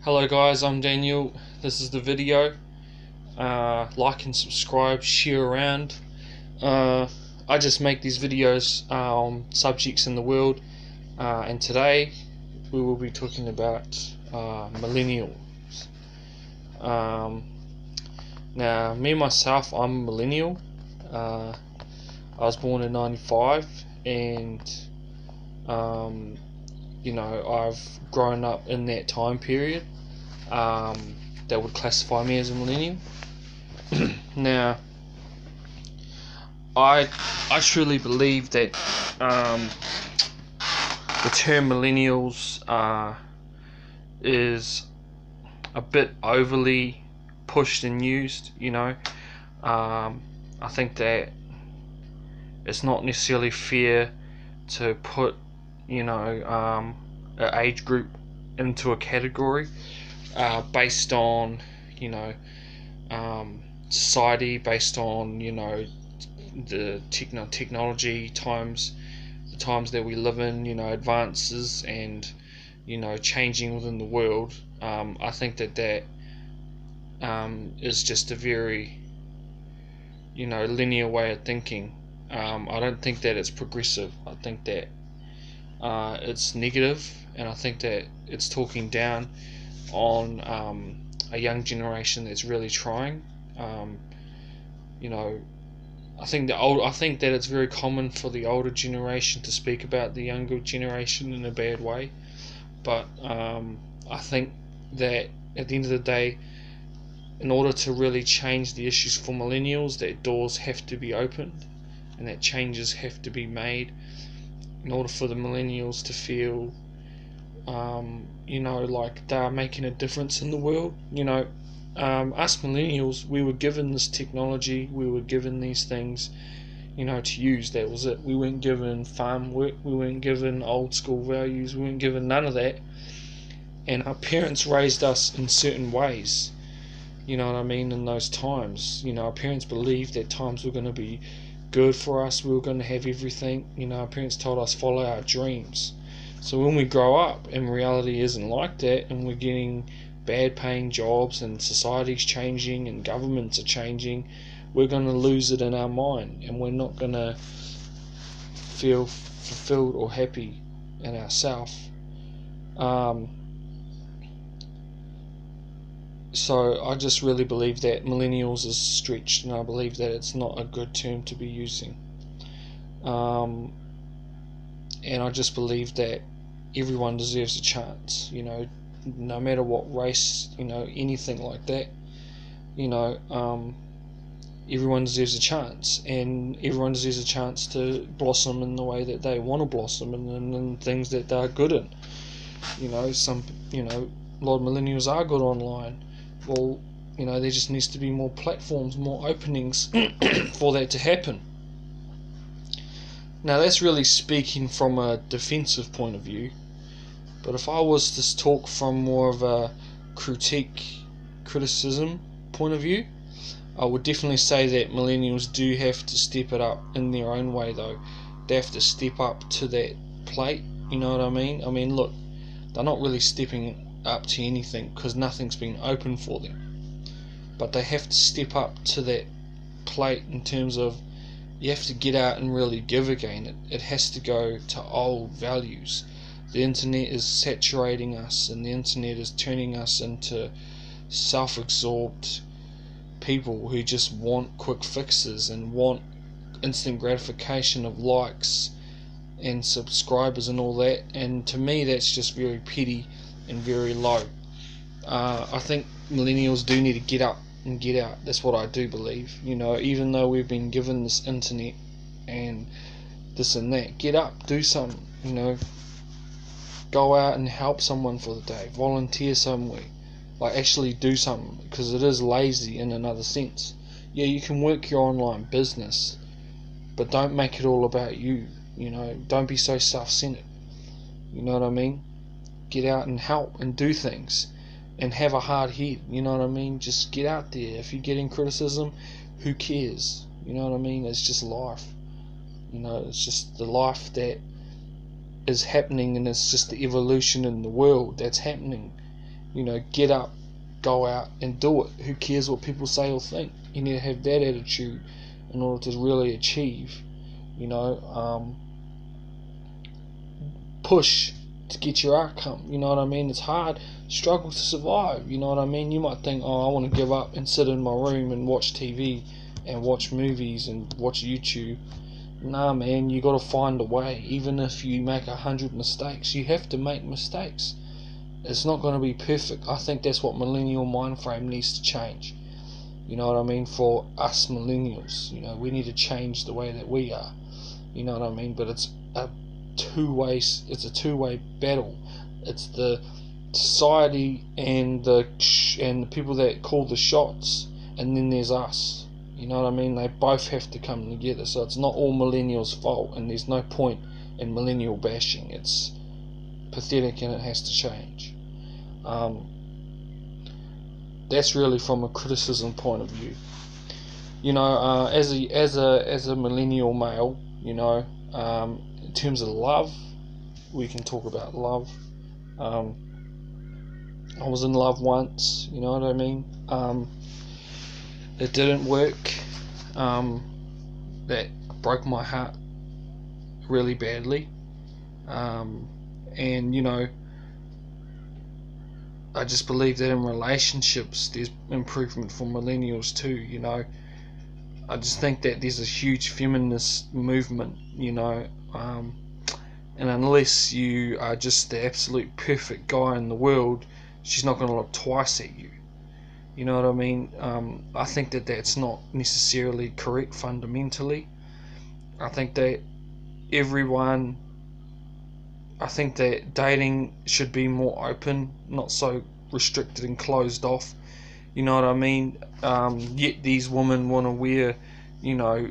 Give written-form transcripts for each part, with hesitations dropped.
Hello guys, I'm Daniel. This is the video. Like and subscribe, share around. I just make these videos on subjects in the world, and today we will be talking about millennials. Now, me myself, I'm a millennial. I was born in '95, and I've grown up in that time period. That would classify me as a millennial. Now, I truly believe that the term millennials is a bit overly pushed and used. I think that it's not necessarily fair to put an age group into a category based on society, based on the technology times, the times that we live in, advances and changing within the world. I think that is just a very linear way of thinking. I don't think that it's progressive. I think that it's negative, and I think that it's talking down on a young generation that's really trying. I think that it's very common for the older generation to speak about the younger generation in a bad way, but I think that at the end of the day, in order to really change the issues for millennials, that doors have to be opened and that changes have to be made in order for the millennials to feel like they're making a difference in the world. Us millennials, we were given this technology, we were given these things to use. That was it. We weren't given farm work, we weren't given old school values, we weren't given none of that, and our parents raised us in certain ways. In those times, our parents believed that times were going to be good for us, we were going to have everything. Our parents told us follow our dreams. So when we grow up and reality isn't like that, and we're getting bad paying jobs and society's changing and governments are changing, we're going to lose it in our mind, and we're not going to feel fulfilled or happy in ourselves. So I just really believe that millennials is stretched, and I believe that it's not a good term to be using. And I just believe that everyone deserves a chance, no matter what race, anything like that. Everyone deserves a chance, and everyone deserves a chance to blossom in the way that they want to blossom, and in things that they're good in. A lot of millennials are good online. Well, there just needs to be more platforms, more openings for that to happen. Now, that's really speaking from a defensive point of view, but if I was to talk from more of a criticism point of view, I would definitely say that millennials do have to step it up in their own way, though. They have to step up to that plate, you know what I mean? Look, they're not really stepping up to anything because nothing's been open for them, but they have to step up to that plate in terms of you have to get out and really give again. It has to go to old values. The internet is saturating us, and the internet is turning us into self-absorbed people who just want quick fixes and want instant gratification of likes and subscribers and all that, and to me that's just very petty and very low. I think millennials do need to get up and get out. That's what I do believe. Even though we've been given this internet and this and that, get up, do something. Go out and help someone for the day, volunteer somewhere, like actually do something, because it is lazy in another sense. Yeah, you can work your online business, but don't make it all about you. Don't be so self-centered. You know what I mean? Get out and help and do things, and have a hard head. You know what I mean? Just get out there. If you're getting criticism, who cares? You know what I mean? It's just life. It's just the life that is happening, and it's just the evolution in the world that's happening. Get up, go out and do it. Who cares what people say or think? You need to have that attitude in order to really achieve, push to get your outcome. You know what I mean? It's hard, struggle to survive. You know what I mean? You might think, oh, I want to give up and sit in my room and watch TV and watch movies and watch YouTube. Nah, man, you got to find a way. Even if you make 100 mistakes, you have to make mistakes. It's not going to be perfect. I think that's what millennial mind frame needs to change. You know what I mean? For us millennials, we need to change the way that we are. You know what I mean? But it's a two-way battle. It's the society and the people that call the shots, and then there's us. You know what I mean? They both have to come together. So it's not all millennials' fault, and there's no point in millennial bashing. It's pathetic and it has to change. That's really from a criticism point of view. As a millennial male, in terms of love, we can talk about love. I was in love once, you know what I mean? It didn't work. That broke my heart really badly. And I just believe that in relationships there's improvement for millennials too. I just think that there's a huge feminist movement, and unless you are just the absolute perfect guy in the world, she's not going to look twice at you. You know what I mean? I think that that's not necessarily correct fundamentally. I think that dating should be more open, not so restricted and closed off. You know what I mean? Yet these women want to wear,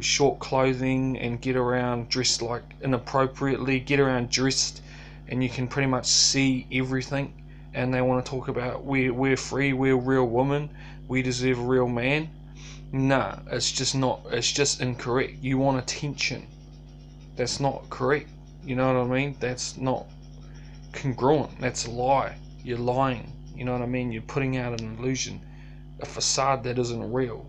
short clothing and get around dressed like inappropriately, get around dressed, and you can pretty much see everything. And they want to talk about we're free, we're real women, we deserve a real man. Nah, it's just incorrect. You want attention. That's not correct. You know what I mean? That's not congruent. That's a lie. You're lying. You know what I mean? You're putting out an illusion, a facade that isn't real.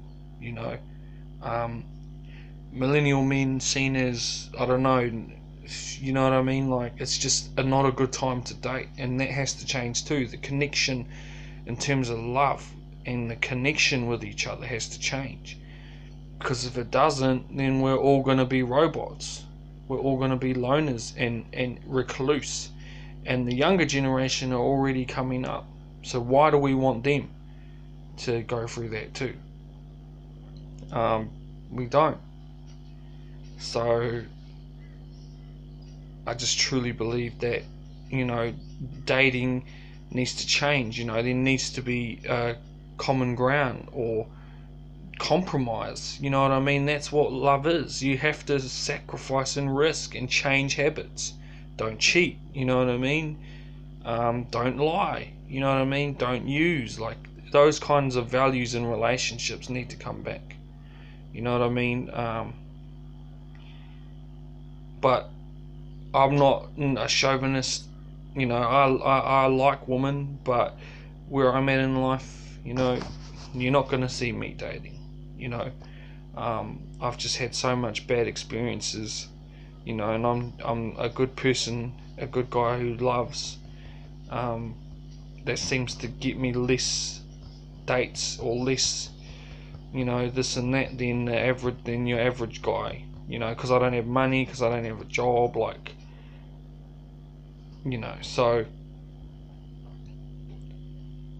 Millennial men seen as, I don't know, you know what I mean? Like, it's just not a good time to date, and that has to change too. The connection in terms of love and the connection with each other has to change, because if it doesn't, then we're all going to be robots. We're all going to be loners and recluse, and the younger generation are already coming up. So why do we want them to go through that too? We don't. So I just truly believe that dating needs to change. There needs to be common ground or compromise. You know what I mean? That's what love is. You have to sacrifice and risk and change habits. Don't cheat. You know what I mean? Don't lie. You know what I mean? Don't use. Like, those kinds of values in relationships need to come back. You know what I mean? But I'm not a chauvinist. I like women, but where I'm at in life, you're not going to see me dating. I've just had so much bad experiences, and I'm a good person, a good guy who loves. That seems to get me less dates or less, this and that than your average guy. Because I don't have money, because I don't have a job, so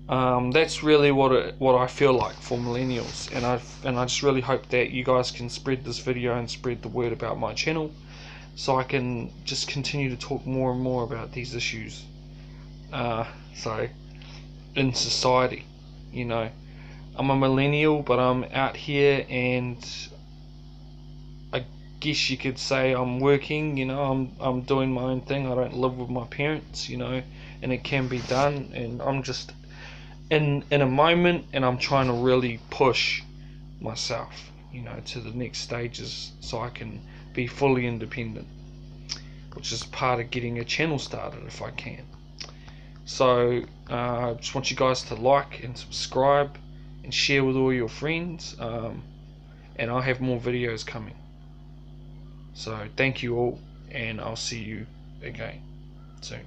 that's really what I feel like for millennials, and I just really hope that you guys can spread this video and spread the word about my channel, so I can just continue to talk more and more about these issues. So in society, I'm a millennial, but I'm out here, and I guess you could say I'm working. I'm doing my own thing. I don't live with my parents, and it can be done, and I'm just in a moment, and I'm trying to really push myself, to the next stages, so I can be fully independent, which is part of getting a channel started if I can. So I just want you guys to like and subscribe and share with all your friends, and I'll have more videos coming. So thank you all, and I'll see you again soon.